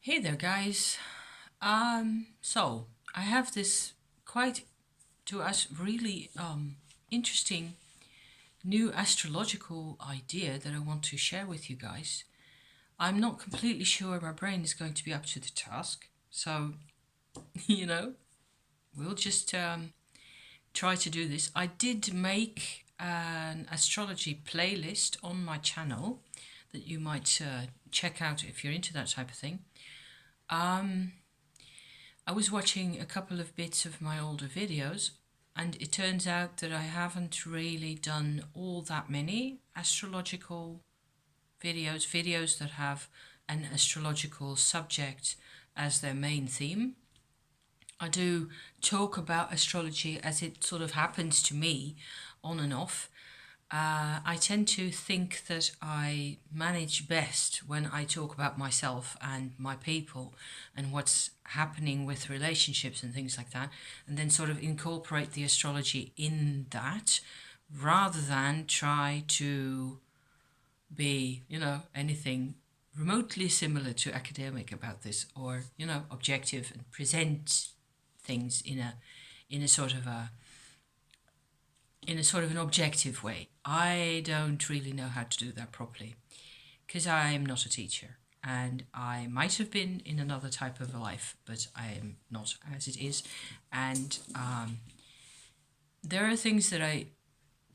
Hey there, guys. So I have this quite, to us, really interesting new astrological idea that I want to share with you guys. I'm not completely sure my brain is going to be up to the task, so you know, we'll just try to do this. I did make an astrology playlist on my channel that you might check out if you're into that type of thing. I was watching a couple of bits of my older videos, and it turns out that I haven't really done all that many astrological videos that have an astrological subject as their main theme. I do talk about astrology as it sort of happens to me on and off. I tend to think that I manage best when I talk about myself and my people and what's happening with relationships and things like that, and then sort of incorporate the astrology in that rather than try to be, anything remotely similar to academic about this, or, objective and present things in a sort of a in a sort of an objective way. I don't really know how to do that properly because I'm not a teacher, and I might have been in another type of a life, but I am not as it is. And there are things there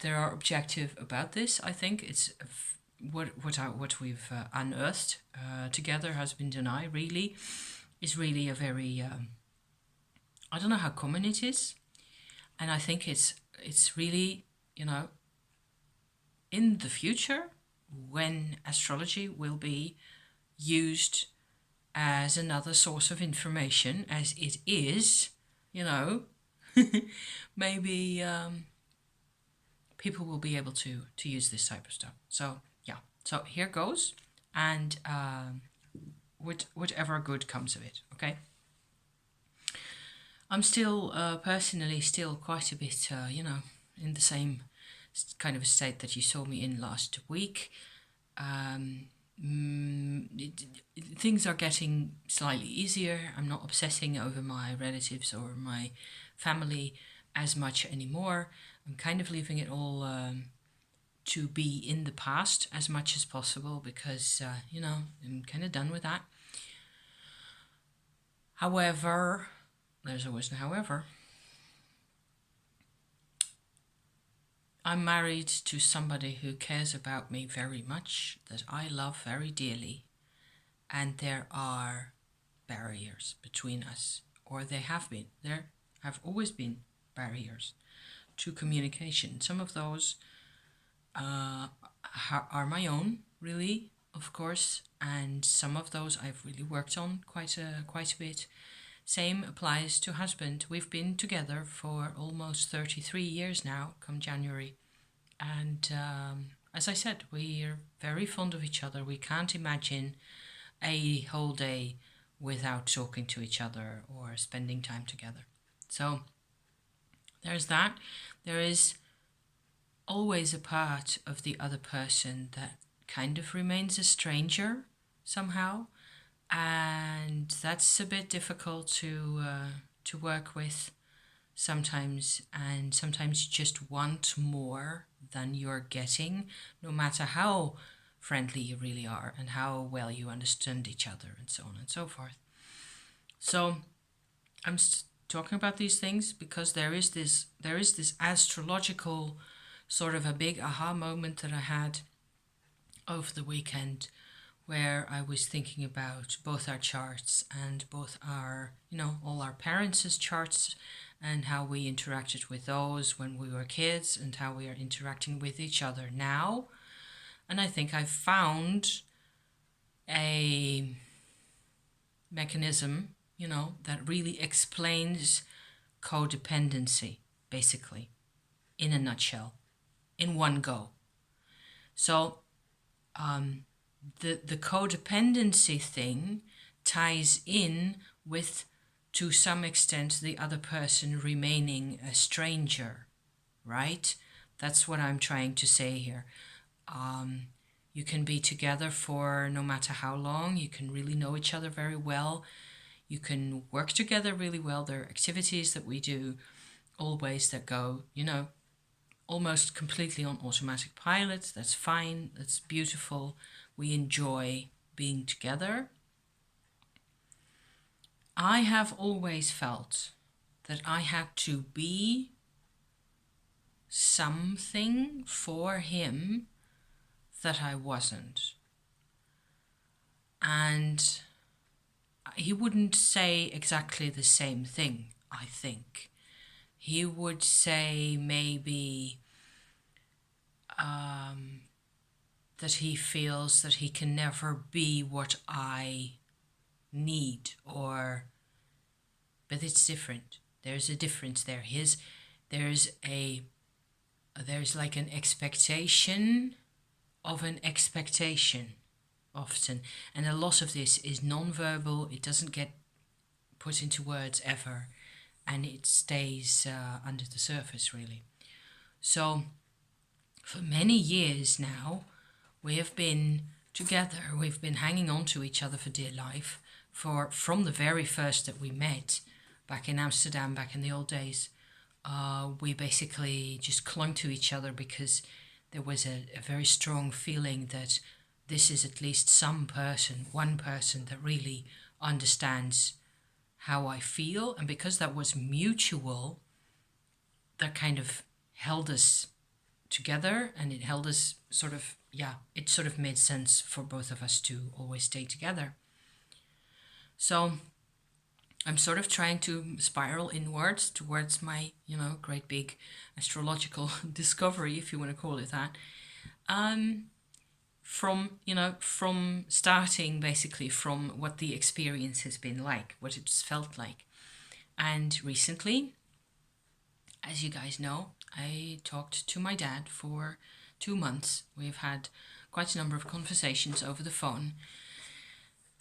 are objective about this. I think it's what we've unearthed together, husband and I, really is really a very I don't know how common it is, and I think it's really, in the future, when astrology will be used as another source of information, as it is, you know, maybe people will be able to use this type of stuff. So yeah, so here goes, and whatever good comes of it. Okay. I'm still personally still quite a bit, in the same kind of a state that you saw me in last week. Um, Things are getting slightly easier. I'm not obsessing over my relatives or my family as much anymore. I'm kind of leaving it all to be in the past as much as possible because, I'm kind of done with that. However, there's always an however. I'm married to somebody who cares about me very much, that I love very dearly, and there are barriers between us, or they have been. There have always been barriers to communication. Some of those are my own, really, of course, and some of those I've really worked on quite a bit. Same applies to husband. We've been together for almost 33 years now, come January. And as I said, we're very fond of each other. We can't imagine a whole day without talking to each other or spending time together. So there's that. There is always a part of the other person that kind of remains a stranger somehow, and that's a bit difficult to work with sometimes, and sometimes you just want more than you're getting, no matter how friendly you really are and how well you understand each other and so on and so forth. So I'm talking about these things because there is this astrological sort of a big aha moment that I had over the weekend, where I was thinking about both our charts and both our, all our parents' charts, and how we interacted with those when we were kids and how we are interacting with each other now. And I think I've found a mechanism, that really explains codependency, basically, in a nutshell, in one go. So the codependency thing ties in with, to some extent, the other person remaining a stranger, right? That's what I'm trying to say here. You can be together for no matter how long. You can really know each other very well. You can work together really well. There are activities that we do always that go, almost completely on automatic pilot. That's fine. That's beautiful. We enjoy being together. I have always felt that I had to be something for him that I wasn't. And he wouldn't say exactly the same thing, I think. He would say maybe that he feels that he can never be what I need, but it's different. There's a difference there. There's like an expectation of an expectation often, and a lot of this is non-verbal. It doesn't get put into words ever, and it stays under the surface really. So for many years now we have been together. We've been hanging on to each other for dear life from the very first that we met back in Amsterdam, back in the old days. We basically just clung to each other because there was a very strong feeling that this is at least one person that really understands how I feel. And because that was mutual, that kind of held us together, and it held us it sort of made sense for both of us to always stay together. So I'm sort of trying to spiral inwards towards my, great big astrological discovery, if you want to call it that. From starting basically from what the experience has been like, what it's felt like. And recently, as you guys know, I talked to my dad for 2 months. We've had quite a number of conversations over the phone.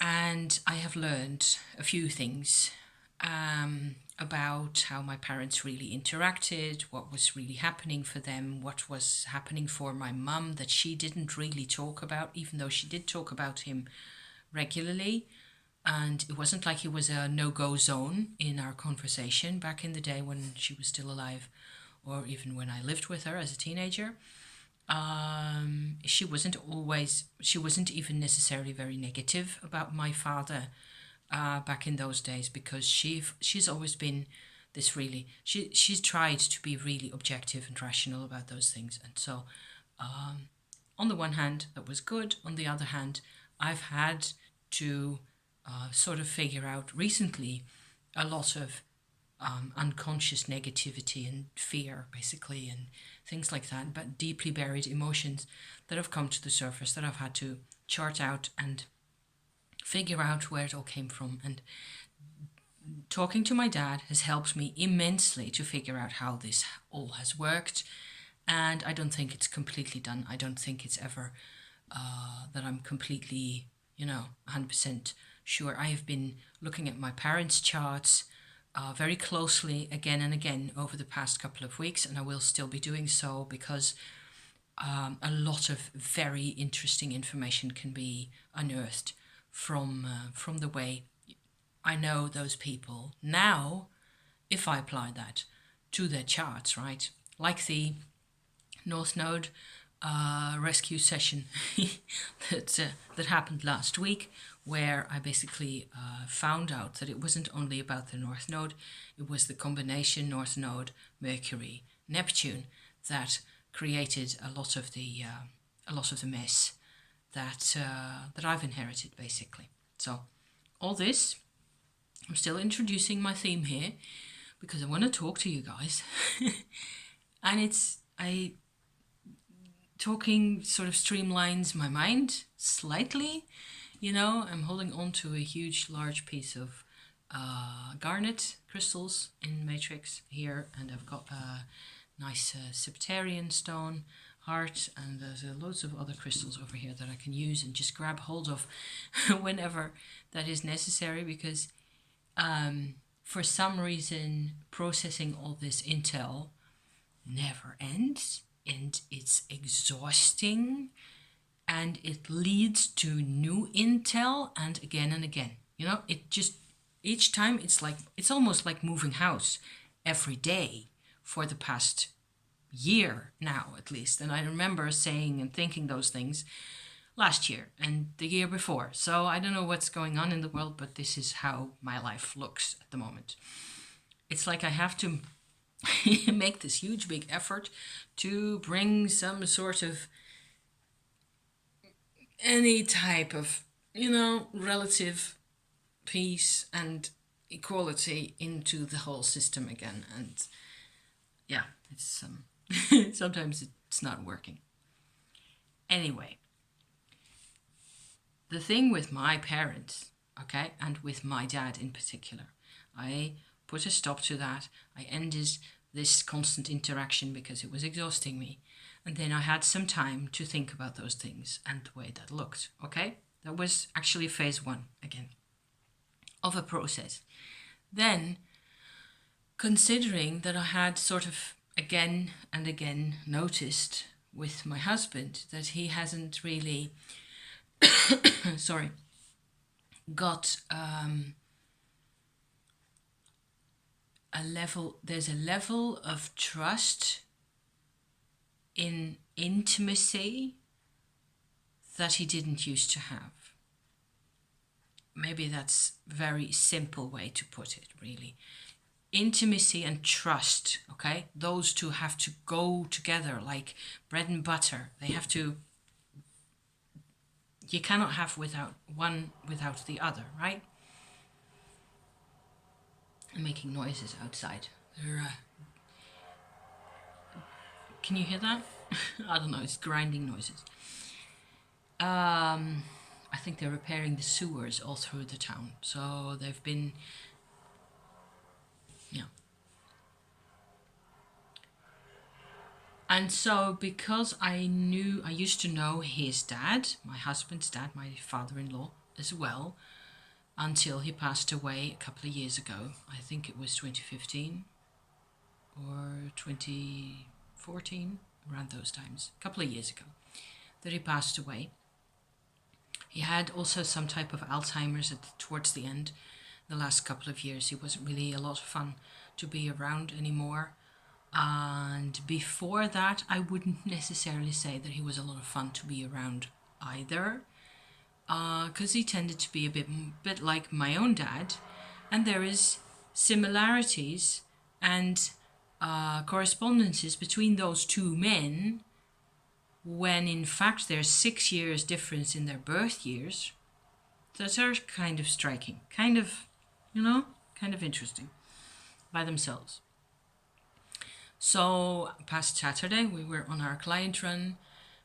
And I have learned a few things about how my parents really interacted, what was really happening for them, what was happening for my mum that she didn't really talk about, even though she did talk about him regularly. And it wasn't like he was a no-go zone in our conversation back in the day when she was still alive, or even when I lived with her as a teenager. She wasn't even necessarily very negative about my father back in those days, because she's always been this really, she's tried to be really objective and rational about those things. And so on the one hand, that was good. On the other hand, I've had to sort of figure out recently a lot of unconscious negativity and fear, basically, and things like that, but deeply buried emotions that have come to the surface that I've had to chart out and figure out where it all came from. And talking to my dad has helped me immensely to figure out how this all has worked. And I don't think it's completely done. I don't think it's ever that I'm completely, 100% sure. I have been looking at my parents' charts very closely again and again over the past couple of weeks, and I will still be doing so, because a lot of very interesting information can be unearthed from the way I know those people now, if I apply that to their charts, right? Like the North Node rescue session that happened last week, where I basically found out that it wasn't only about the North Node, it was the combination North Node, Mercury, Neptune that created a lot of the mess that I've inherited, basically. So all this, I'm still introducing my theme here because I want to talk to you guys, and talking sort of streamlines my mind slightly. I'm holding on to a large piece of garnet crystals in matrix here, and I've got a nice Septarian stone heart, and there's loads of other crystals over here that I can use and just grab hold of whenever that is necessary, because for some reason processing all this intel never ends, and it's exhausting. and it leads to new intel and again and again. It just, each time it's almost like moving house every day for the past year now, at least. And I remember saying and thinking those things last year and the year before. So I don't know what's going on in the world, but this is how my life looks at the moment. It's like I have to make this huge big effort to bring some sort of any type of, relative peace and equality into the whole system again. And yeah, it's sometimes it's not working. Anyway, the thing with my parents, okay, and with my dad in particular, I put a stop to that. I ended this constant interaction because it was exhausting me. And then I had some time to think about those things and the way that looked, okay? That was actually phase 1 again of a process. Then, considering that I had sort of again and again noticed with my husband that he hasn't really got there's a level of trust in intimacy that he didn't used to have. Maybe that's a very simple way to put it, really. Intimacy and trust, okay? Those two have to go together like bread and butter. You cannot have one without the other, right? I'm making noises outside. Can you hear that? I don't know, it's grinding noises. I think they're repairing the sewers all through the town. So they've been, yeah. And so because I used to know his dad, my husband's dad, my father-in-law as well, until he passed away a couple of years ago. I think it was 2015 or 2014, around those times, a couple of years ago, that he passed away. He had also some type of Alzheimer's towards the end. The last couple of years, he wasn't really a lot of fun to be around anymore. And before that, I wouldn't necessarily say that he was a lot of fun to be around either, because he tended to be a bit like my own dad, and there is similarities and correspondences between those two men, when in fact there's 6 years difference in their birth years. That are kind of striking, kind of interesting by themselves. So past Saturday we were on our client run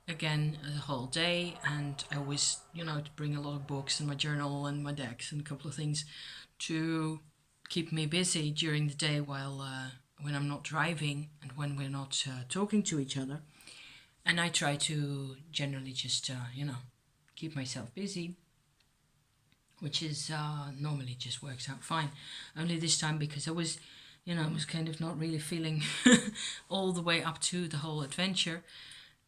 again the whole day, and I always to bring a lot of books and my journal and my decks and a couple of things to keep me busy during the day while when I'm not driving and when we're not talking to each other. And I try to generally just keep myself busy, which is normally just works out fine. Only this time, because I was kind of not really feeling all the way up to the whole adventure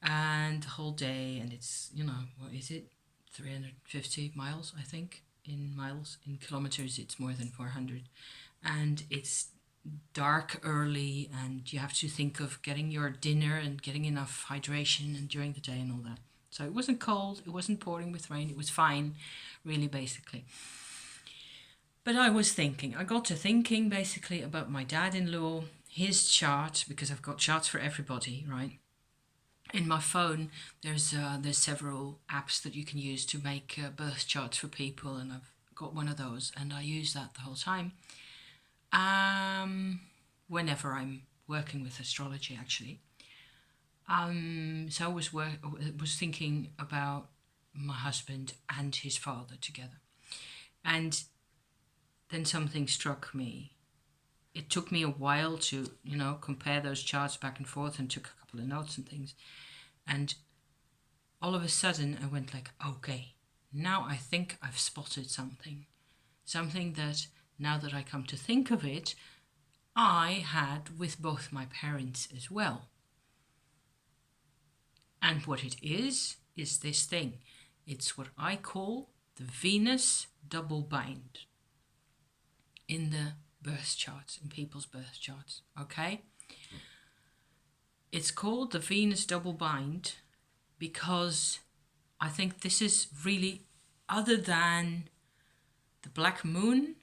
and the whole day. And it's, what is it? 350 miles, I think, in miles. In kilometers, it's more than 400. And it's dark early, and you have to think of getting your dinner and getting enough hydration and during the day and all that. So it wasn't cold, it wasn't pouring with rain, it was fine, really, basically. But I got to thinking basically about my dad-in-law, his chart, because I've got charts for everybody, right? In my phone, there's several apps that you can use to make birth charts for people, and I've got one of those, and I use that the whole time. Whenever I'm working with astrology, actually. So I was thinking about my husband and his father together. And then something struck me. It took me a while to, compare those charts back and forth, and took a couple of notes and things. And all of a sudden I went like, okay, now I think I've spotted something. Something that, now that I come to think of it, I had with both my parents as well. And what it is is this thing. It's what I call the Venus double bind in the birth charts, in people's birth charts, okay? It's called the Venus double bind because I think this is really, other than the black moon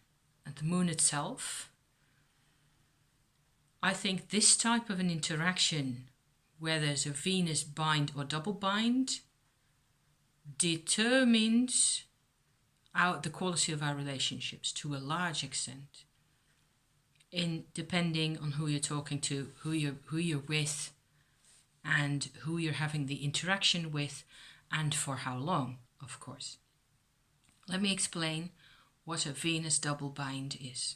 and the moon itself, I think this type of an interaction where there's a Venus bind or double bind determines the quality of our relationships to a large extent, in depending on who you're talking to, who you're with, and who you're having the interaction with, and for how long, of course. Let me explain what a Venus double bind is.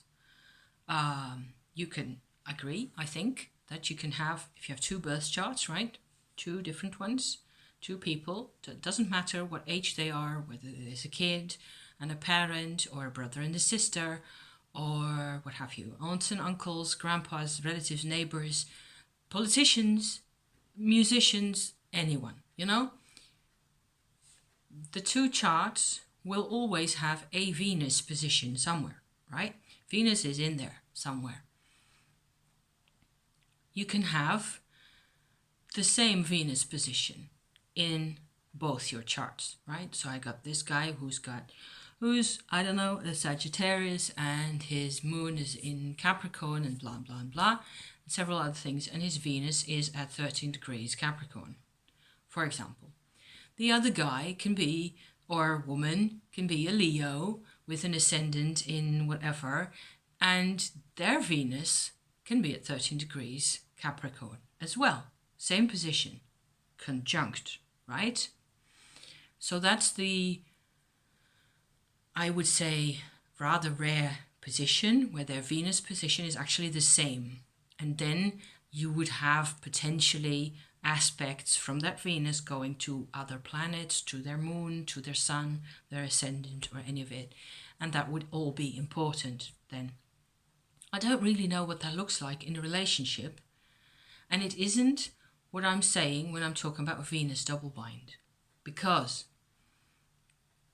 You can agree, I think, that you can have, if you have two birth charts, right? Two different ones, two people. It doesn't matter what age they are, whether there's a kid and a parent, or a brother and a sister, or what have you, aunts and uncles, grandpas, relatives, neighbors, politicians, musicians, anyone, you know? The two charts will always have a Venus position somewhere, right? Venus is in there somewhere. You can have the same Venus position in both your charts, right? So I got this guy who's I don't know, a Sagittarius, and his moon is in Capricorn, and blah blah blah, and several other things, and his Venus is at 13 degrees Capricorn, for example. The other guy can be, or woman can be, a Leo with an ascendant in whatever, and their Venus can be at 13 degrees Capricorn as well. Same position, conjunct, right? So that's the, I would say, rather rare position where their Venus position is actually the same. And then you would have potentially aspects from that Venus going to other planets, to their moon, to their sun, their ascendant, or any of it. And that would all be important then. I don't really know what that looks like in a relationship. And it isn't what I'm saying when I'm talking about Venus double bind. Because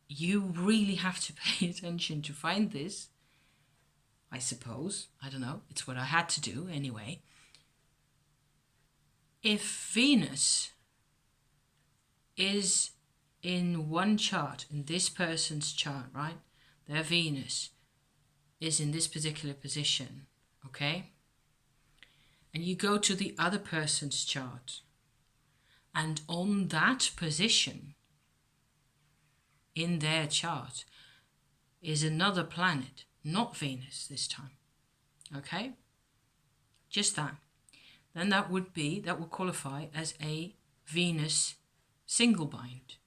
you really have to pay attention to find this, I suppose. I don't know. It's what I had to do anyway. If Venus is in one chart, in this person's chart, right? Their Venus is in this particular position, okay? And you go to the other person's chart, and on that position in their chart is another planet, not Venus this time, okay? Just that. Then that would qualify as a Venus single bind,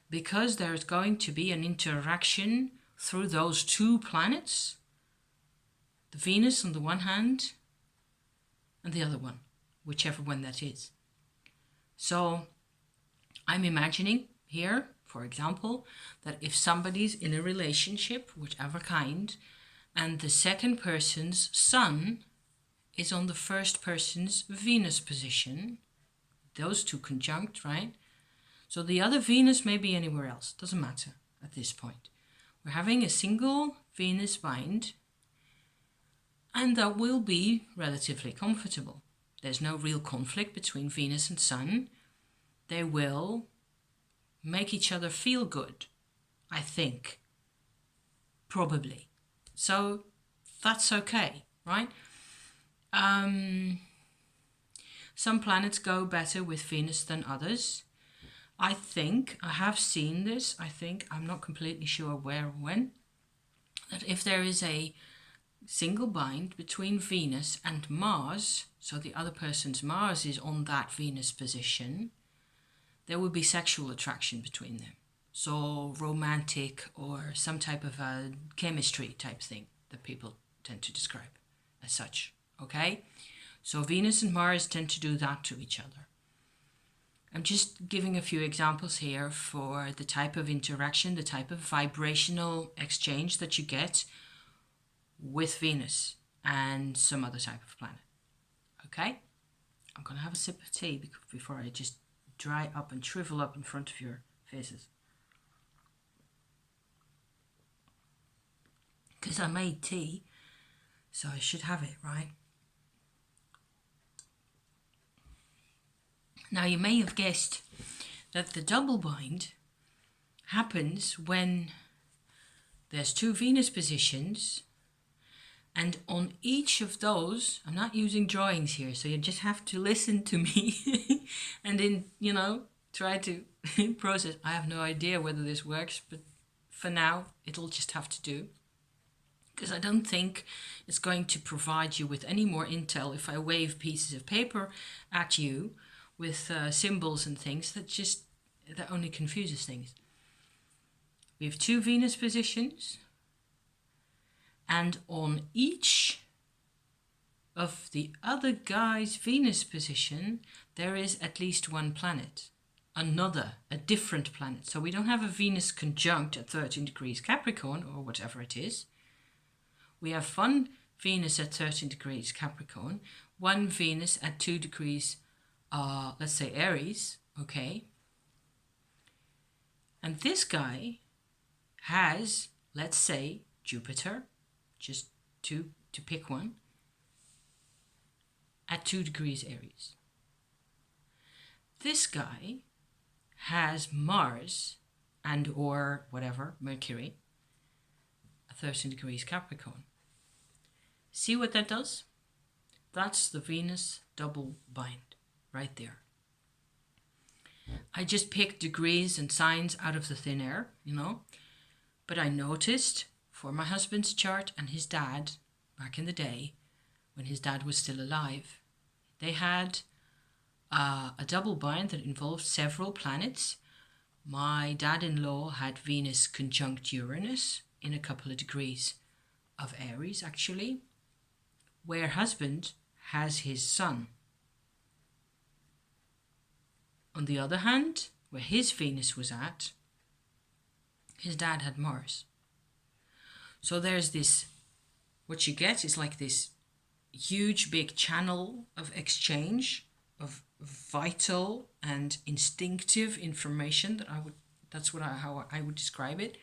because there is going to be an interaction through those two planets, the Venus on the one hand and the other one, whichever one that is. So I'm imagining here, for example, that if somebody's in a relationship, whichever kind, and the second person's sun is on the first person's Venus position, those two conjunct, right? So the other Venus may be anywhere else, doesn't matter at this point. We're having a single Venus bind, and that will be relatively comfortable. There's no real conflict between Venus and Sun. They will make each other feel good, I think, probably. So that's okay, right? Some planets go better with Venus than others. I think, I have seen this, I'm not completely sure where or when, that if there is a single bind between Venus and Mars, so the other person's Mars is on that Venus position, there will be sexual attraction between them. So romantic, or some type of a chemistry type thing that people tend to describe as such, okay? So Venus and Mars tend to do that to each other. I'm just giving a few examples here for the type of interaction, the type of vibrational exchange that you get with Venus and some other type of planet. Okay? I'm going to have a sip of tea before I just dry up and shrivel up in front of your faces. Because I made tea, so I should have it, right? Now you may have guessed that the double bind happens when there's 2 Venus positions, and on each of those, I'm not using drawings here, so you just have to listen to me and then, try to process. I have no idea whether this works, but for now, it'll just have to do. Because I don't think it's going to provide you with any more intel if I wave pieces of paper at you with symbols and things. That only confuses things. We have 2 Venus positions, and on each of the other guy's Venus position, there is at least 1 planet. A different planet. So we don't have a Venus conjunct at 13 degrees Capricorn or whatever it is. We have 1 Venus at 13 degrees Capricorn, 1 Venus at 2 degrees, let's say Aries, okay? And this guy has, let's say, Jupiter, just to pick one, at 2 degrees Aries. This guy has Mars and or whatever, Mercury, at 13 degrees Capricorn. See what that does? That's the Venus double bind right there. I just picked degrees and signs out of the thin air, but I noticed for my husband's chart and his dad, back in the day, when his dad was still alive, they had a double bind that involved several planets. My dad-in-law had Venus conjunct Uranus in a couple of degrees of Aries, actually, where husband has his sun. On the other hand, where his Venus was at, his dad had Mars. So there's this, what you get is like this huge big channel of exchange of vital and instinctive information how I would describe it.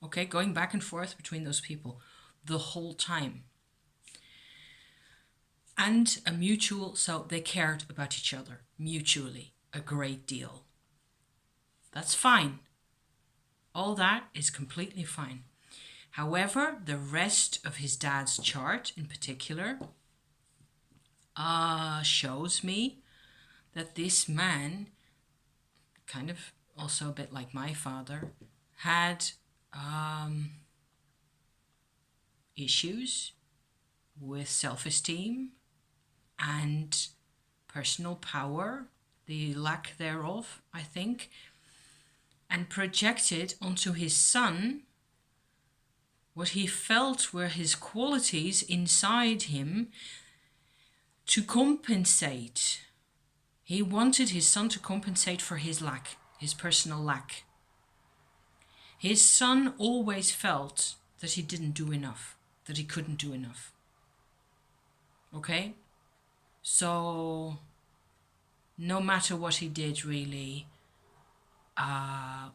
Okay, going back and forth between those people the whole time. And so they cared about each other mutually a great deal. That's fine. All that is completely fine. However, the rest of his dad's chart in particular shows me that this man, kind of also a bit like my father, had issues with self-esteem and personal power, the lack thereof, I think, and projected onto his son what he felt were his qualities inside him to compensate. He wanted his son to compensate for his lack, his personal lack. His son always felt that he didn't do enough, that he couldn't do enough. Okay? So, no matter what he did, really,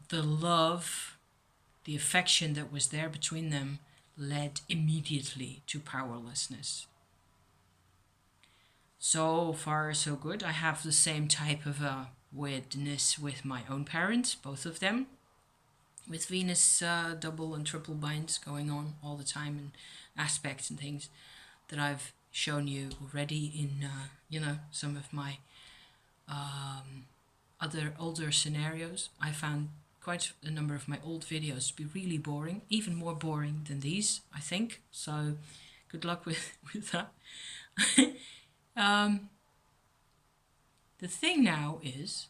the love, the affection that was there between them led immediately to powerlessness. So far, so good. I have the same type of weirdness with my own parents, both of them, with Venus double and triple binds going on all the time, and aspects and things that I've shown you already in some of my other older scenarios. I found quite a number of my old videos to be really boring, even more boring than these, I think. So good luck with that. The thing now is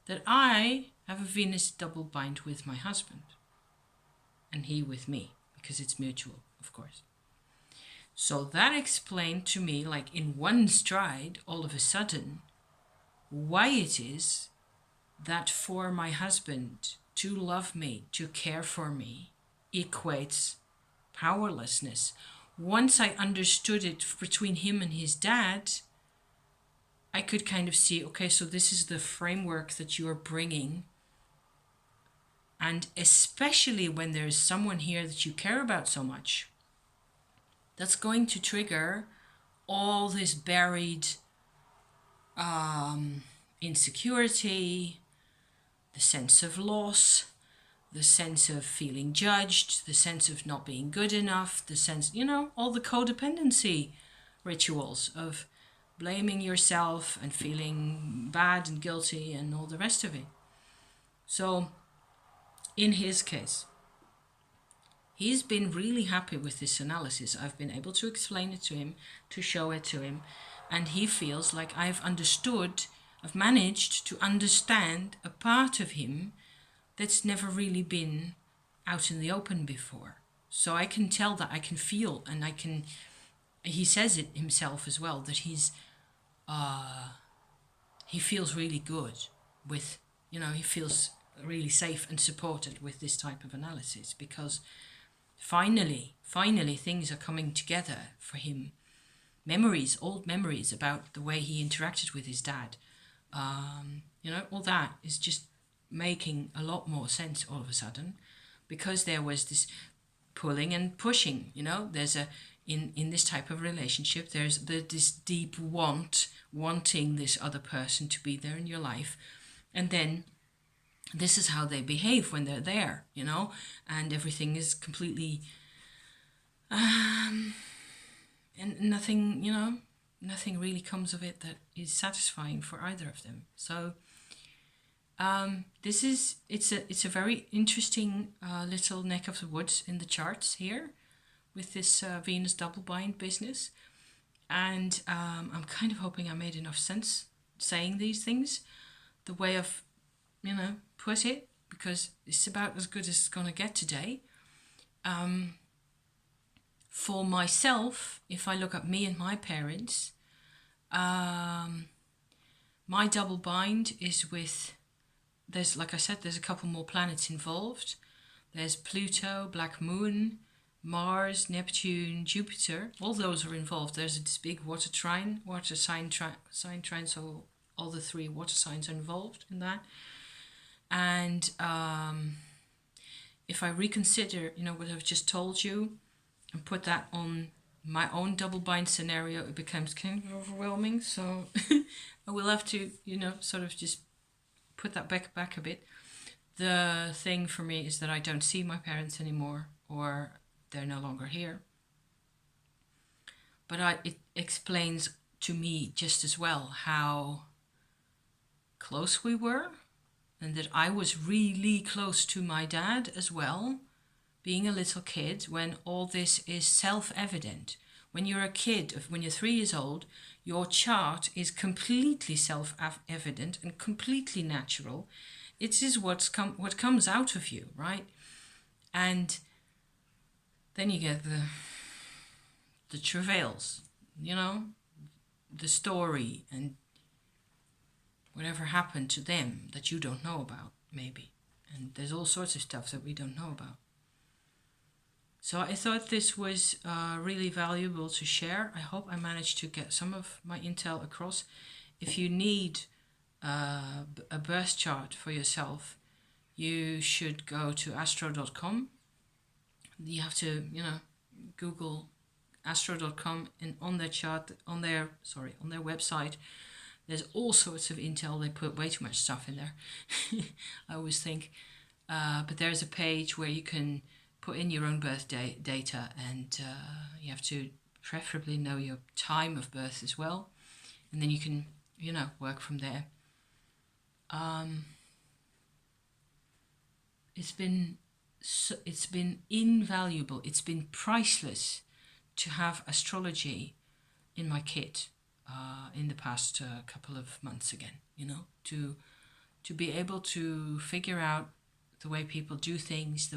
that I have a Venus double bind with my husband, and he with me, because it's mutual, of course. So that explained to me, like in one stride, all of a sudden, why it is that for my husband to love me, to care for me, equates powerlessness. Once I understood it between him and his dad, I could kind of see, okay, so this is the framework that you're bringing. And especially when there's someone here that you care about so much, that's going to trigger all this buried insecurity, the sense of loss, the sense of feeling judged, the sense of not being good enough, the sense, all the codependency rituals of blaming yourself and feeling bad and guilty and all the rest of it. So, in his case, he's been really happy with this analysis. I've been able to explain it to him, to show it to him, and he feels like I've managed to understand a part of him that's never really been out in the open before. So I can tell that, I can feel, and he says it himself as well, that he feels really good with, he feels really safe and supported with this type of analysis, because finally things are coming together for him. Old memories about the way he interacted with his dad. All that is just making a lot more sense all of a sudden, because there was this pulling and pushing. There's in this type of relationship, there's this deep wanting this other person to be there in your life, and then this is how they behave when they're there, and everything is completely and nothing really comes of it that is satisfying for either of them. So it's a very interesting little neck of the woods in the charts here with this Venus double bind business, and I'm kind of hoping I made enough sense saying these things the way I've put it, because it's about as good as it's gonna get today. For myself, if I look at me and my parents, my double bind is with, like I said, there's a couple more planets involved. There's Pluto, Black Moon, Mars, Neptune, Jupiter. All those are involved. There's this big water sign trine, so all the 3 water signs are involved in that. And if I reconsider, what I've just told you, and put that on my own double bind scenario, it becomes kind of overwhelming. So I will have to, sort of just put that back a bit. The thing for me is that I don't see my parents anymore, or they're no longer here. But it explains to me just as well how close we were, and that I was really close to my dad as well, being a little kid, when all this is self-evident. When you're a kid, when you're 3 years old, your chart is completely self-evident and completely natural. It is what comes out of you, right? And then you get the travails, the story and whatever happened to them that you don't know about, maybe. And there's all sorts of stuff that we don't know about. So I thought this was really valuable to share. I hope I managed to get some of my intel across. If you need a birth chart for yourself, you should go to astro.com. You have to, Google astro.com, and on their chart, on their website, there's all sorts of intel. They put way too much stuff in there. I always think. But there's a page where you can put in your own birth data, and you have to preferably know your time of birth as well, and then you can work from there. It's been invaluable, it's been priceless to have astrology in my kit in the past couple of months again, to be able to figure out the way people do things,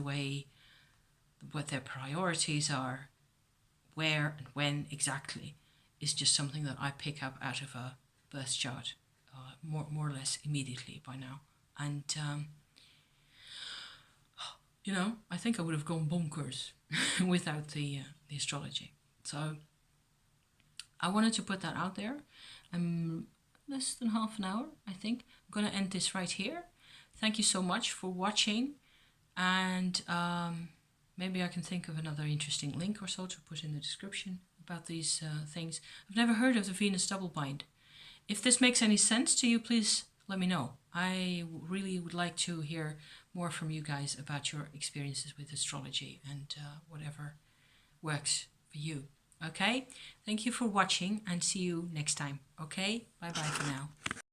what their priorities are, where and when exactly, is just something that I pick up out of a birth chart more or less immediately by now. And, I think I would have gone bonkers without the astrology. So I wanted to put that out there. I'm less than half an hour, I think. I'm going to end this right here. Thank you so much for watching, and maybe I can think of another interesting link or so to put in the description about these things. I've never heard of the Venus double bind. If this makes any sense to you, please let me know. I really would like to hear more from you guys about your experiences with astrology and whatever works for you. Okay? Thank you for watching and see you next time. Okay? Bye bye for now.